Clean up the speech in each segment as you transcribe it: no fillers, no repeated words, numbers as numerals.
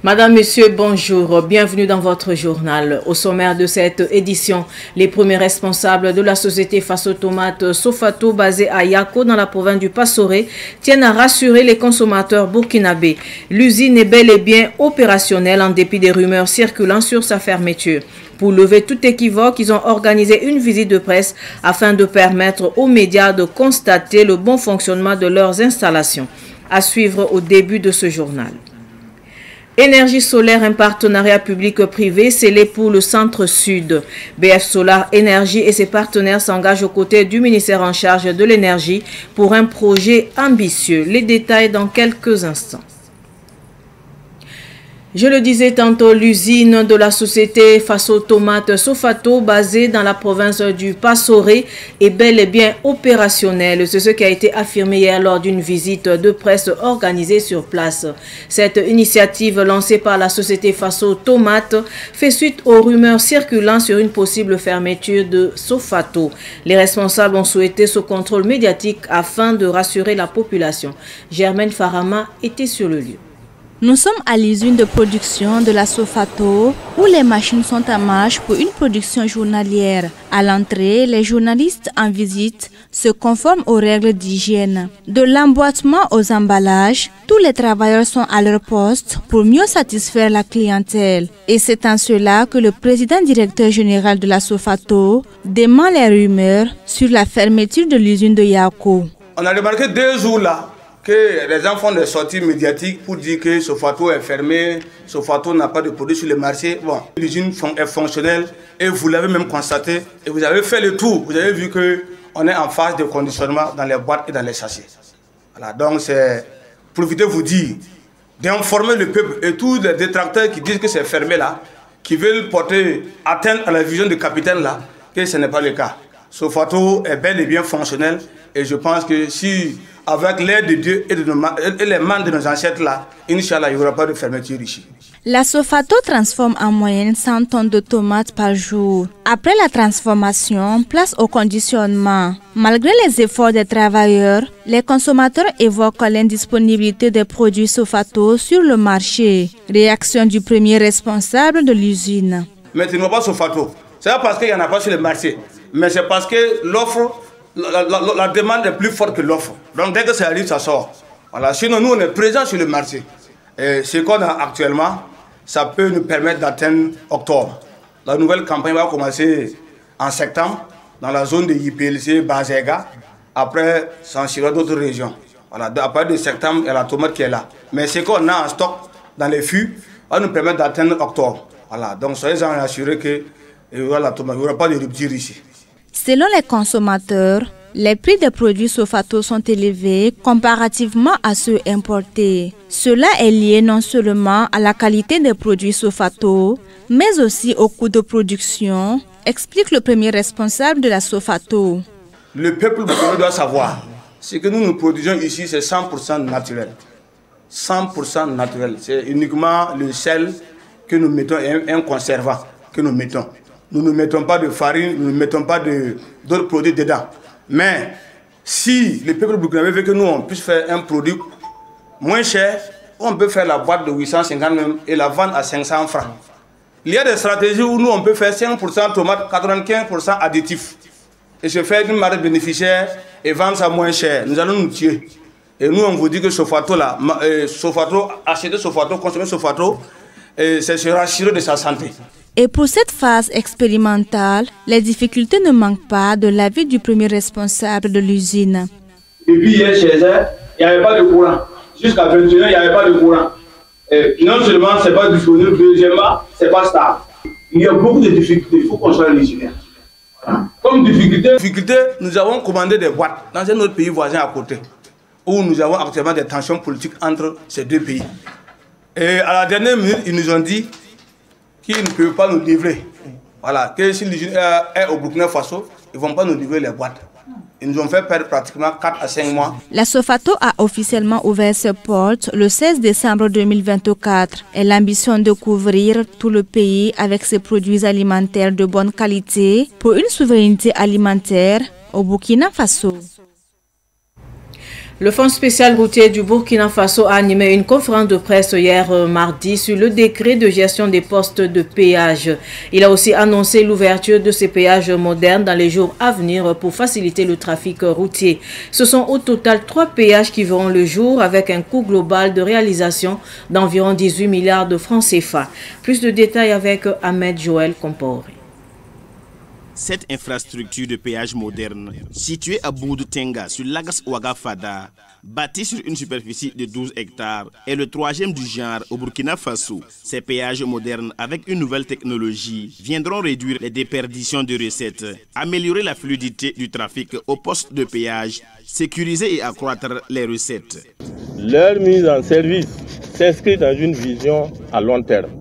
Madame, Monsieur, bonjour. Bienvenue dans votre journal. Au sommaire de cette édition, les premiers responsables de la société Faso Tomate Sofato basée à Yako dans la province du Passoré tiennent à rassurer les consommateurs burkinabés. L'usine est bel et bien opérationnelle en dépit des rumeurs circulant sur sa fermeture. Pour lever tout équivoque, ils ont organisé une visite de presse afin de permettre aux médias de constater le bon fonctionnement de leurs installations. À suivre au début de ce journal. Énergie solaire, un partenariat public-privé scellé pour le centre-sud. BF Solar Énergie et ses partenaires s'engagent aux côtés du ministère en charge de l'énergie pour un projet ambitieux. Les détails dans quelques instants. Je le disais tantôt, l'usine de la société Faso Tomate Sofato basée dans la province du Passoré est bel et bien opérationnelle. C'est ce qui a été affirmé hier lors d'une visite de presse organisée sur place. Cette initiative lancée par la société Faso Tomate fait suite aux rumeurs circulant sur une possible fermeture de Sofato. Les responsables ont souhaité ce contrôle médiatique afin de rassurer la population. Germaine Farama était sur le lieu. Nous sommes à l'usine de production de la Sofato où les machines sont en marche pour une production journalière. À l'entrée, les journalistes en visite se conforment aux règles d'hygiène. De l'emboîtement aux emballages, tous les travailleurs sont à leur poste pour mieux satisfaire la clientèle. Et c'est en cela que le président directeur général de la Sofato dément les rumeurs sur la fermeture de l'usine de Yako. On a remarqué 2 jours là que les gens font des sorties médiatiques pour dire que Sofato est fermé, Sofato n'a pas de produits sur le marché. Bon, l'usine est fonctionnelle et vous l'avez même constaté et vous avez fait le tour. Vous avez vu qu'on est en phase de conditionnement dans les boîtes et dans les sachets. Voilà, donc c'est profitez vous dire d'informer le peuple et tous les détracteurs qui disent que c'est fermé là, qui veulent porter atteinte à la vision du capitaine là, que ce n'est pas le cas. Sofato est bel et bien fonctionnel et je pense que si avec l'aide de Dieu et les mains de nos ancêtres là, Inch'Allah, il n'y aura pas de fermeture ici. La Sofato transforme en moyenne 100 tonnes de tomates par jour. Après la transformation, place au conditionnement. Malgré les efforts des travailleurs, les consommateurs évoquent l'indisponibilité des produits Sofato sur le marché. Réaction du premier responsable de l'usine. Mais ce n'est pas Sofato. C'est pas parce qu'il n'y en a pas sur le marché, mais c'est parce que l'offre, la demande est plus forte que l'offre. Donc dès que ça arrive, ça sort. Voilà. Sinon, nous, on est présents sur le marché. Et ce qu'on a actuellement, ça peut nous permettre d'atteindre octobre. La nouvelle campagne va commencer en septembre dans la zone de IPLC, Bazega. Après, ça ensuite d'autres régions. Voilà. À partir de septembre, il y a la tomate qui est là. Mais ce qu'on a en stock dans les fûts va nous permettre d'atteindre octobre. Voilà. Donc soyez assurés qu'il n'y aura pas de rupture ici. Selon les consommateurs, les prix des produits Sofato sont élevés comparativement à ceux importés. Cela est lié non seulement à la qualité des produits Sofato, mais aussi au coût de production, explique le premier responsable de la Sofato. Le peuple doit savoir, ce que nous produisons ici, c'est 100% naturel. 100% naturel. C'est uniquement le sel que nous mettons et un conservant que nous mettons. Nous ne mettons pas de farine, nous ne mettons pas d'autres produits dedans. Mais si le peuple burkinabé veut que nous on puisse faire un produit moins cher, on peut faire la boîte de 850 même et la vendre à 500 francs. Il y a des stratégies où nous on peut faire 5% tomates, 95% additifs. Et se faire une marque bénéficiaire et vendre ça moins cher. Nous allons nous tuer. Et nous on vous dit que Sofato là, acheter Sofato, consommer Sofato, c'est se rassurer de sa santé. Et pour cette phase expérimentale, les difficultés ne manquent pas de l'avis du premier responsable de l'usine. Depuis hier chez eux, il n'y avait pas de courant. Jusqu'à 21h, il n'y avait pas de courant. Et non seulement ce n'est pas disponible, deuxièmement, ce n'est pas stable. Il y a beaucoup de difficultés, il faut qu'on soit l'usine. Comme difficulté, nous avons commandé des boîtes dans un autre pays voisin à côté, où nous avons actuellement des tensions politiques entre ces deux pays. Et à la dernière minute, ils nous ont dit qu'ils ne peuvent pas nous livrer. Voilà, que si l'usine est au Burkina Faso, ils ne vont pas nous livrer les boîtes. Ils nous ont fait perdre pratiquement 4 à 5 mois. La Sofato a officiellement ouvert ses portes le 16 décembre 2024. Elle a l'ambition de couvrir tout le pays avec ses produits alimentaires de bonne qualité pour une souveraineté alimentaire au Burkina Faso. Le Fonds spécial routier du Burkina Faso a animé une conférence de presse hier mardi sur le décret de gestion des postes de péage. Il a aussi annoncé l'ouverture de ces péages modernes dans les jours à venir pour faciliter le trafic routier. Ce sont au total 3 péages qui verront le jour avec un coût global de réalisation d'environ 18 milliards de francs CFA. Plus de détails avec Ahmed Joël Compori. Cette infrastructure de péage moderne, située à Boudou-Tenga sur l'Agas Ouaga-Fada, bâtie sur une superficie de 12 hectares, est le 3e du genre au Burkina Faso. Ces péages modernes, avec une nouvelle technologie, viendront réduire les déperditions de recettes, améliorer la fluidité du trafic au poste de péage, sécuriser et accroître les recettes. Leur mise en service s'inscrit dans une vision à long terme.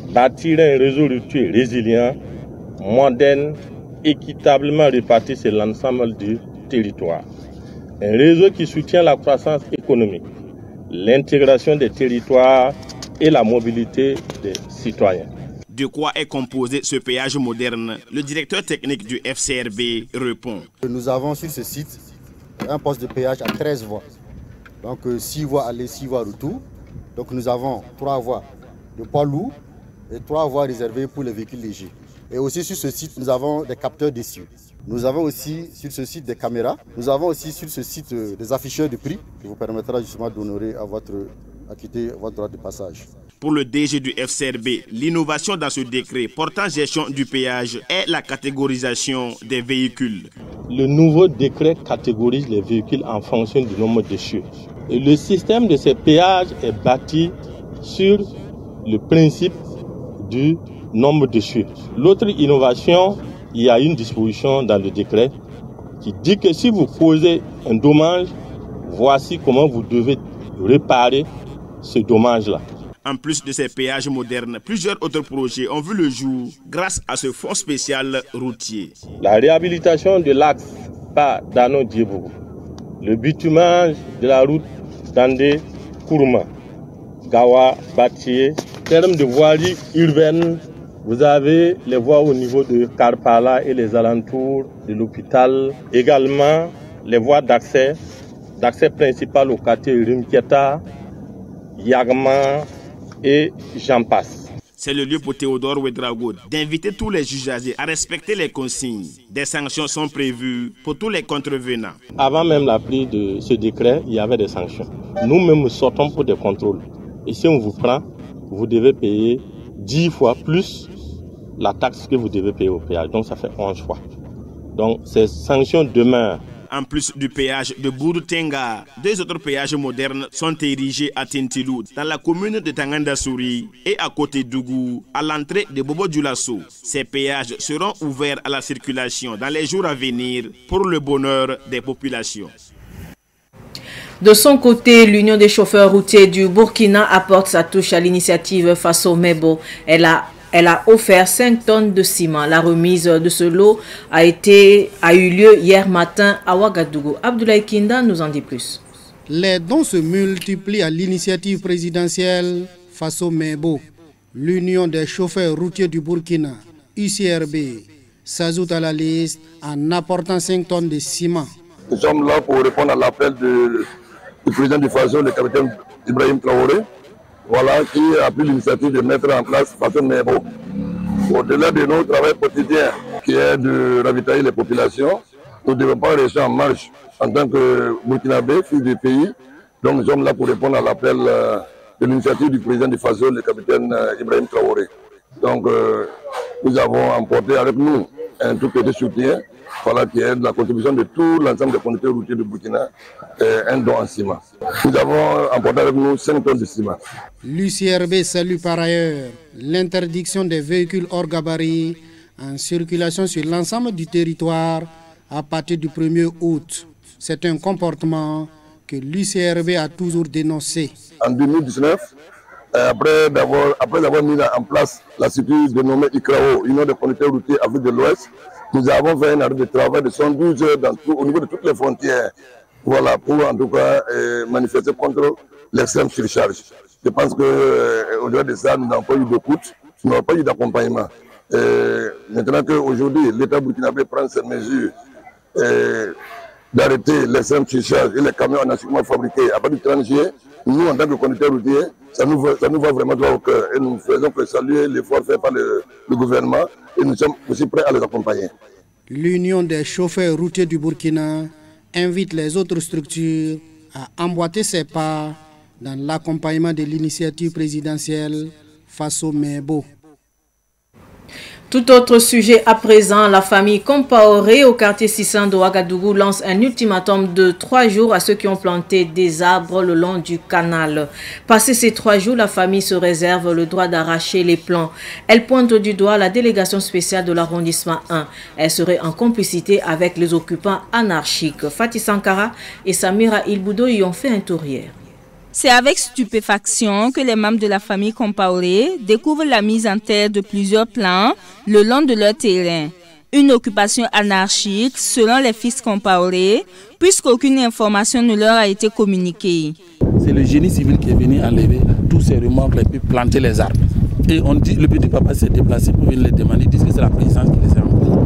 Bâtir un réseau routier résilient, moderne, équitablement réparti sur l'ensemble du territoire. Un réseau qui soutient la croissance économique, l'intégration des territoires et la mobilité des citoyens. De quoi est composé ce péage moderne? Le directeur technique du FCRB répond. Nous avons sur ce site un poste de péage à 13 voies. Donc 6 voies aller, 6 voies retour. Donc nous avons 3 voies de poids lourds et 3 voies réservées pour les véhicules légers. Et aussi sur ce site, nous avons des capteurs d'essieu. Nous avons aussi sur ce site des caméras. Nous avons aussi sur ce site des afficheurs de prix qui vous permettra justement d'honorer à quitter votre droit de passage. Pour le DG du FCRB, l'innovation dans ce décret portant gestion du péage est la catégorisation des véhicules. Le nouveau décret catégorise les véhicules en fonction du nombre d'essieux. Et le système de ces péages est bâti sur le principe du nombre d'essieux. L'autre innovation, il y a une disposition dans le décret qui dit que si vous causez un dommage, voici comment vous devez réparer ce dommage-là. En plus de ces péages modernes, plusieurs autres projets ont vu le jour grâce à ce fonds spécial routier. La réhabilitation de l'axe par Dano-Diebougou, le bitumage de la route Dandé-Kourma, Gawa-Batié. En termes de voirie urbaine, vous avez les voies au niveau de Karpala et les alentours de l'hôpital. Également, les voies d'accès principal au quartier Rimkieta, Yagma et j'en passe. C'est le lieu pour Théodore Ouedraogo d'inviter tous les usagers à respecter les consignes. Des sanctions sont prévues pour tous les contrevenants. Avant même la prise de ce décret, il y avait des sanctions. Nous-mêmes, nous sortons pour des contrôles. Et si on vous prend, vous devez payer 10 fois plus la taxe que vous devez payer au péage. Donc ça fait 11 fois. Donc ces sanctions demeurent. En plus du péage de Boudou-Tenga, 2 autres péages modernes sont érigés à Tintilou, dans la commune de Tanganda-Souri et à côté d'Ougou, à l'entrée de Bobo-Dioulasso. Ces péages seront ouverts à la circulation dans les jours à venir pour le bonheur des populations. De son côté, l'Union des chauffeurs routiers du Burkina apporte sa touche à l'initiative Faso Mebo. Elle a offert 5 tonnes de ciment. La remise de ce lot a eu lieu hier matin à Ouagadougou. Abdoulaye Kinda nous en dit plus. Les dons se multiplient à l'initiative présidentielle Faso Mebo. L'Union des chauffeurs routiers du Burkina, UCRB, s'ajoute à la liste en apportant 5 tonnes de ciment. Nous sommes là pour répondre à l'appel du président du Faso, le capitaine Ibrahim Traoré. Voilà, qui a pris l'initiative de mettre en place Faso Mebo. Au-delà de notre travail quotidien, qui est de ravitailler les populations, nous ne devons pas rester en marche en tant que Burkinabé, fils du pays. Donc nous sommes là pour répondre à l'appel de l'initiative du président du Faso, le capitaine Ibrahim Traoré. Donc nous avons emporté avec nous un tout petit soutien, voilà, qui est de la contribution de tout l'ensemble des conducteurs routiers de Burkina, un don en ciment. Nous avons emporté avec nous 5 tonnes de ciment. L'UCRB salue par ailleurs l'interdiction des véhicules hors gabarit en circulation sur l'ensemble du territoire à partir du 1er août. C'est un comportement que l'UCRB a toujours dénoncé. En 2019, après avoir mis en place la structure dénommée ICRAO, Union des conducteurs routiers Afrique de l'Ouest, nous avons fait un arrêt de travail de 112 heures au niveau de toutes les frontières, voilà, pour en tout cas manifester contre l'extrême surcharge. Je pense qu'au-delà de ça, nous n'avons pas eu de coût, nous n'avons pas eu d'accompagnement. Maintenant qu'aujourd'hui, l'État burkinabé prend ces mesures, d'arrêter les simples surcharges et les camions anarchiquement fabriqués à partir du 30 juillet, nous, en tant que conducteurs routiers, ça nous va vraiment droit au cœur. Et nous faisons que saluer l'effort fait par le gouvernement et nous sommes aussi prêts à les accompagner. L'Union des chauffeurs routiers du Burkina invite les autres structures à emboîter ses pas dans l'accompagnement de l'initiative présidentielle Faso Mebo. Tout autre sujet à présent, la famille Compaoré au quartier 600 de Ouagadougou lance un ultimatum de 3 jours à ceux qui ont planté des arbres le long du canal. Passé ces 3 jours, la famille se réserve le droit d'arracher les plants. Elle pointe du doigt la délégation spéciale de l'arrondissement 1. Elle serait en complicité avec les occupants anarchiques. Fatih Sankara et Samira Ilboudo y ont fait un tour hier. C'est avec stupéfaction que les membres de la famille Compaoré découvrent la mise en terre de plusieurs plants le long de leur terrain. Une occupation anarchique selon les fils Compaoré, puisqu'aucune information ne leur a été communiquée. C'est le génie civil qui est venu enlever tous ces remorques et puis planter les arbres. Et on dit, le petit papa s'est déplacé pour venir les demander, ils disent que c'est la présidence qui les a envoyés.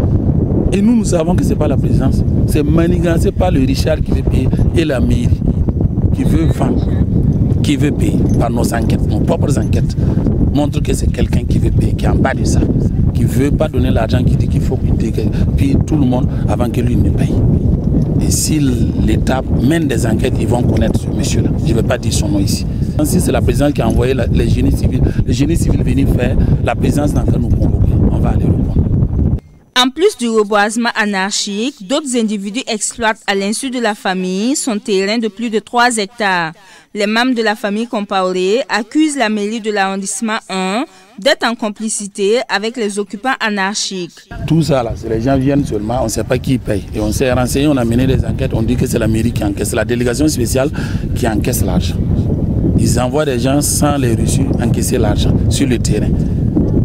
Et nous savons que ce n'est pas la présidence, c'est manigancé par le Richard qui veut payer et la mairie qui veut vendre, qui veut payer par nos enquêtes, nos propres enquêtes, montre que c'est quelqu'un qui veut payer, qui est en bas de ça, qui ne veut pas donner l'argent, qui dit qu'il faut payer tout le monde avant que lui ne paye. Et si l'État mène des enquêtes, ils vont connaître ce monsieur-là. Je ne vais pas dire son nom ici. Si c'est la présidence qui a envoyé les génies civils, les génies civils venir faire la présidence dans laquelle nous convoquer, on va aller répondre. En plus du reboisement anarchique, d'autres individus exploitent à l'insu de la famille son terrain de plus de 3 hectares. Les membres de la famille Compaoré accusent la mairie de l'arrondissement 1 d'être en complicité avec les occupants anarchiques. Tout ça, là, les gens viennent seulement, on ne sait pas qui paye. Et on s'est renseigné, on a mené des enquêtes, on dit que c'est la mairie qui encaisse, la délégation spéciale qui encaisse l'argent. Ils envoient des gens sans les reçus encaisser l'argent sur le terrain.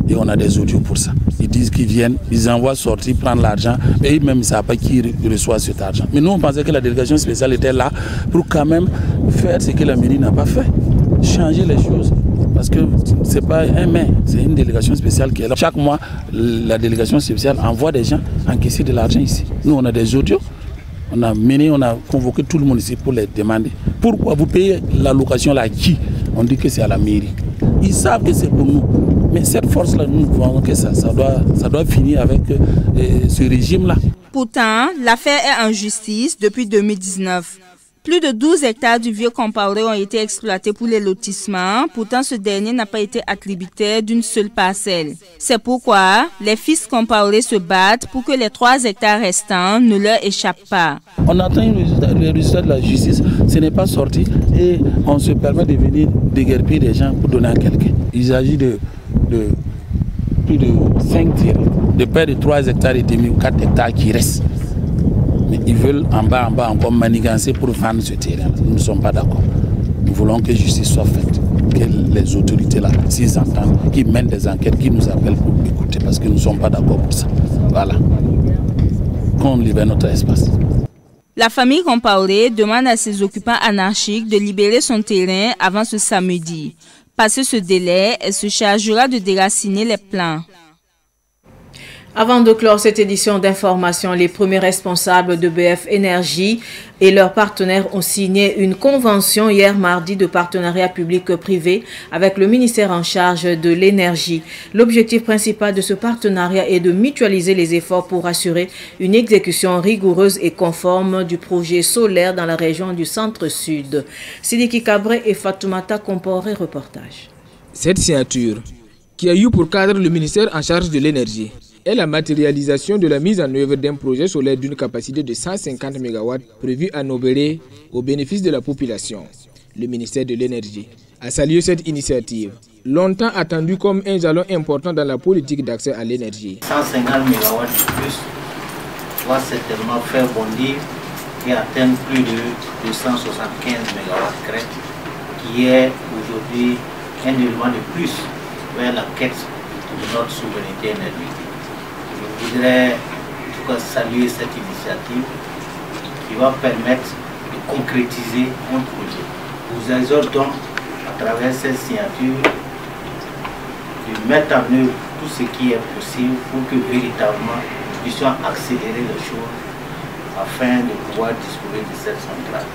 Et on a des audios pour ça. Ils disent qu'ils viennent, ils envoient sortir, prendre l'argent, et eux-mêmes ne savent pas qui reçoit cet argent. Mais nous, on pensait que la délégation spéciale était là pour quand même faire ce que la mairie n'a pas fait. Changer les choses. Parce que ce n'est pas un maire, c'est une délégation spéciale qui est là. Chaque mois, la délégation spéciale envoie des gens encaisser de l'argent ici. Nous, on a des audios. On a convoqué tout le monde ici pour les demander. Pourquoi vous payez la location là à qui? On dit que c'est à la mairie. Ils savent que c'est pour nous. Mais cette force-là, nous voyons que ça doit finir avec ce régime-là. Pourtant, l'affaire est en justice depuis 2019. Plus de 12 hectares du vieux Compaoré ont été exploités pour les lotissements. Pourtant, ce dernier n'a pas été attributaire d'une seule parcelle. C'est pourquoi les fils Compaoré se battent pour que les 3 hectares restants ne leur échappent pas. On attend le résultat de la justice, ce n'est pas sorti et on se permet de venir déguerpir des gens pour donner à quelqu'un. Il s'agit de plus de 5 tirs, de près de 3 hectares et demi ou 4 hectares qui restent. Mais ils veulent en bas encore manigancer pour vendre ce terrain. Nous ne sommes pas d'accord. Nous voulons que justice soit faite, que les autorités là, s'ils entendent, qu'ils mènent des enquêtes, qu'ils nous appellent pour écouter, parce que nous ne sommes pas d'accord pour ça. Voilà. Qu'on libère notre espace. La famille Compaoré demande à ses occupants anarchiques de libérer son terrain avant ce samedi. Passé ce délai, elle se chargera de déraciner les plants. Avant de clore cette édition d'information, les premiers responsables de BF Énergie et leurs partenaires ont signé une convention hier mardi de partenariat public-privé avec le ministère en charge de l'énergie. L'objectif principal de ce partenariat est de mutualiser les efforts pour assurer une exécution rigoureuse et conforme du projet solaire dans la région du Centre-Sud. Sidiki Kabré et Fatoumata Compaoré, reportage. Cette signature, qui a eu pour cadre le ministère en charge de l'énergie, est la matérialisation de la mise en œuvre d'un projet solaire d'une capacité de 150 MW prévu à Nobéré au bénéfice de la population. Le ministère de l'Énergie a salué cette initiative, longtemps attendue comme un jalon important dans la politique d'accès à l'énergie. 150 MW de plus va certainement faire bondir et atteindre plus de 275 MW crête, qui est aujourd'hui un élément de plus vers la quête de notre souveraineté énergétique. Je voudrais en tout cas saluer cette initiative qui va permettre de concrétiser un projet. Nous exhortons à travers cette signature de mettre en œuvre tout ce qui est possible pour que véritablement nous puissions accélérer les choses afin de pouvoir disposer de cette centrale.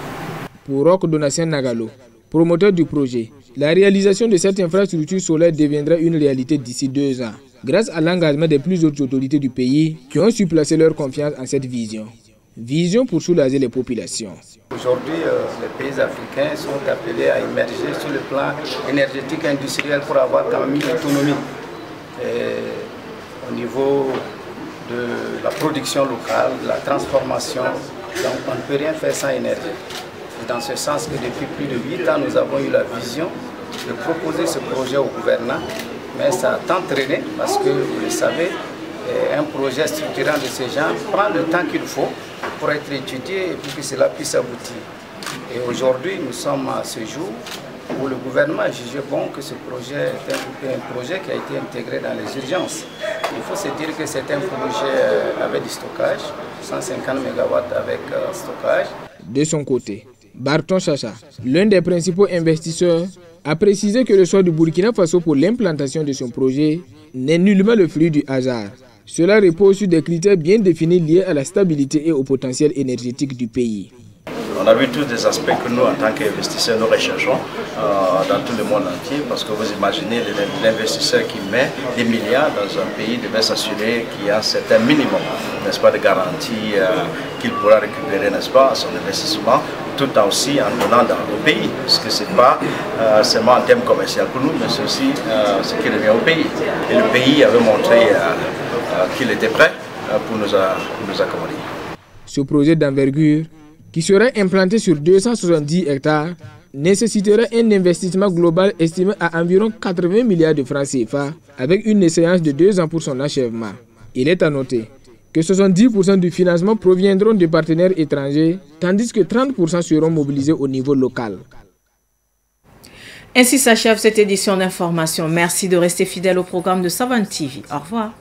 Pour Roch Donatien Nagalo, promoteur du projet, la réalisation de cette infrastructure solaire deviendra une réalité d'ici 2 ans, grâce à l'engagement des plus hautes autorités du pays qui ont su placer leur confiance en cette vision. Vision pour soulager les populations. Aujourd'hui, les pays africains sont appelés à émerger sur le plan énergétique et industriel pour avoir quand même une autonomie au niveau de la production locale, de la transformation. Donc on ne peut rien faire sans énergie. C'est dans ce sens que depuis plus de 8 ans, nous avons eu la vision de proposer ce projet au gouvernement. Mais ça a tant traîné parce que, vous le savez, un projet structurant de ce genre prend le temps qu'il faut pour être étudié et pour que cela puisse aboutir. Et aujourd'hui, nous sommes à ce jour où le gouvernement a jugé bon que ce projet est un projet qui a été intégré dans les urgences. Il faut se dire que c'est un projet avec du stockage, 150 MW avec stockage. De son côté, Barton Chacha, l'un des principaux investisseurs, a précisé que le choix du Burkina Faso pour l'implantation de son projet n'est nullement le fruit du hasard. Cela repose sur des critères bien définis liés à la stabilité et au potentiel énergétique du pays. On a vu tous des aspects que nous, en tant qu'investisseurs, nous recherchons dans tout le monde entier, parce que vous imaginez l'investisseur qui met des milliards dans un pays devait s'assurer qu'il y a un certain minimum, n'est-ce pas, de garantie qu'il pourra récupérer, n'est-ce pas, son investissement, tout en aussi en donnant au pays, parce que ce n'est pas seulement en termes commerciaux pour nous, mais c'est aussi ce qui revient au pays. Et le pays avait montré qu'il était prêt pour nous accommoder. Ce projet d'envergure, qui serait implanté sur 270 hectares, nécessiterait un investissement global estimé à environ 80 milliards de francs CFA, avec une échéance de 2 ans pour son achèvement. Il est à noter que 70% du financement proviendront de partenaires étrangers, tandis que 30% seront mobilisés au niveau local. Ainsi s'achève cette édition d'information. Merci de rester fidèle au programme de Savane TV. Au revoir.